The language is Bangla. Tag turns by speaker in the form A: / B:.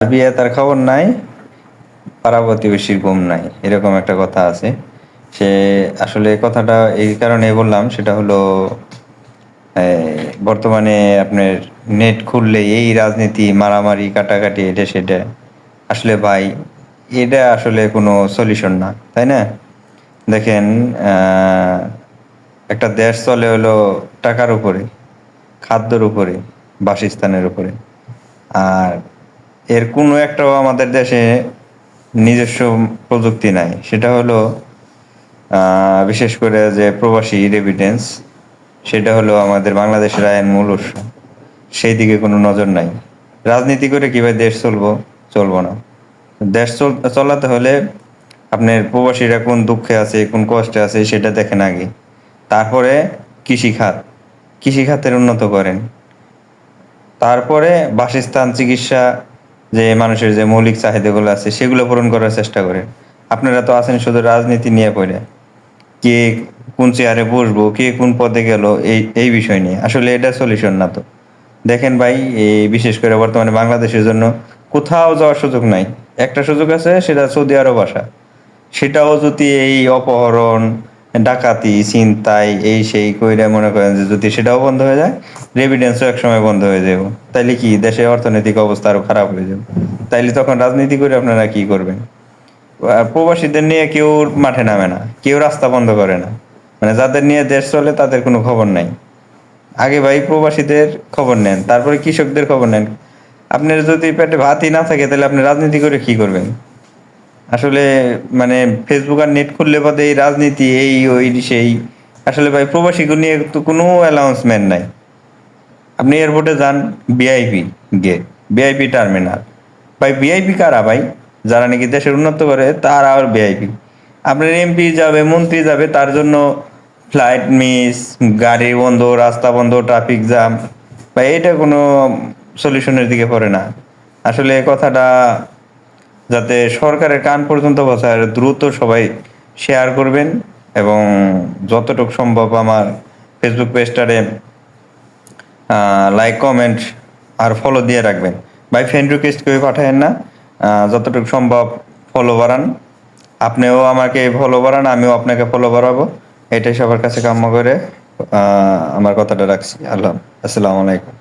A: বিয়ে তার খবর নাই, পাড়া প্রতিবেশীর ঘুম নাই, এরকম একটা কথা আছে। সে আসলে কথাটা এই কারণে বললাম, সেটা হলো বর্তমানে আপনার নেট খুললে এই রাজনীতি, মারামারি, কাটাকাটি, এটা সেটা। আসলে ভাই, এটা আসলে কোনো সলিউশন না, তাই না? দেখেন, একটা দেশ চলে হলো টাকার উপরে, খাদ্যের উপরে, বাসস্থানের উপরে। আর এর কোনো একটাও আমাদের দেশে নিজস্ব প্রযুক্তি নাই। সেটা হলো বিশেষ করে যে প্রবাসী রেমিটেন্স, সেটা হলো আমাদের বাংলাদেশের আয়ের মূল উৎস। সেই দিকে কোনো নজর নাই। রাজনীতি করে কিভাবে দেশ চলবো না। দেশ চালাতে হলে আপনার প্রবাসীরা কোন দুঃখে আছে, কোন কষ্টে আছে, সেটা দেখেন আগে। তারপরে কৃষিখাত, কৃষিখাতের উন্নত করেন। তারপরে বাসস্থান, চিকিৎসা, যে মানুষের যে মৌলিক চাহিদাগুলো আছে সেগুলো পূরণ করার চেষ্টা করেন। আপনারা তো আছেন শুধু রাজনীতি নিয়ে পড়ে, কে কোন চেয়ারে বসবো, কে কোন পদে গেল, এই বিষয় নিয়ে। আসলে এটা সলিউশন না তো। দেখেন ভাই, এই বিশেষ করে বর্তমানে বাংলাদেশের জন্য কোথাও যাওয়ার সুযোগ নাই। একটা সুযোগ আছে, সেটা সৌদি আরব আসা। সেটাও যদি এই অপহরণ, ডাকাতি, ছিনতাই, এই সেই কইরা মনে করেন যে যদি সেটাও বন্ধ হয়ে যায়, রেমিটেন্সও একসময় বন্ধ হয়ে যাবে। তাইলে কি দেশের অর্থনৈতিক অবস্থা আরো খারাপ হয়ে যাবে? তাইলে তখন রাজনীতি করে আপনারা কি করবেন? প্রবাসীদের নিয়ে কেউ মাঠে নামে না, কেউ রাস্তা বন্ধ করে না। মানে যাদের নিয়ে দেশ চলে তাদের কোনো খবর নাই। আগে ভাই প্রবাসীদের খবর নেন, তারপরে কৃষকদের খবর নেন। আপনার যদি পেটে ভাতই না থাকে, তাহলে আপনি রাজনীতি করে কি করবেন? আসলে মানে ফেসবুক আর নেট খুললে বাদে এই রাজনীতি, এই ওই সেই। আসলে ভাই প্রবাসীকে নিয়ে তো কোনো অ্যানাউন্সমেন্ট নাই। আপনি এয়ারপোর্টে যান, ভিআইপি গেট, ভিআইপি টার্মিনাল। ভাই ভিআইপি কারা ভাই? যারা নাকি দেশের উন্নত করে তার আর ভিআইপি। আপনার এমপি যাবে, মন্ত্রী যাবে, তার জন্য ফ্লাইট মিস, গাড়ি বন্ধ, রাস্তা বন্ধ, ট্রাফিক জ্যাম। ভাই এটা কোনো সলিউশনের দিকে পড়ে না। আসলে কথাটা যাতে সরকারের কান পর্যন্ত পৌঁছায়, দ্রুত সবাই শেয়ার করবেন। এবং যতটুকু সম্ভব আমার ফেসবুক পেজটারে লাইক, কমেন্ট আর ফলো দিয়ে রাখবেন। ভাই ফ্রেন্ড রিকোয়েস্ট করে পাঠায়েন না। যতটুকু সম্ভব ফলো বাড়ান। আপনিও আমাকে ফলো বাড়ান, আমিও আপনাকে ফলো বাড়াবো। এটাই সবার কাছে কাম্য করে আমার কথাটা রাখছি। আসসালামু আলাইকুম।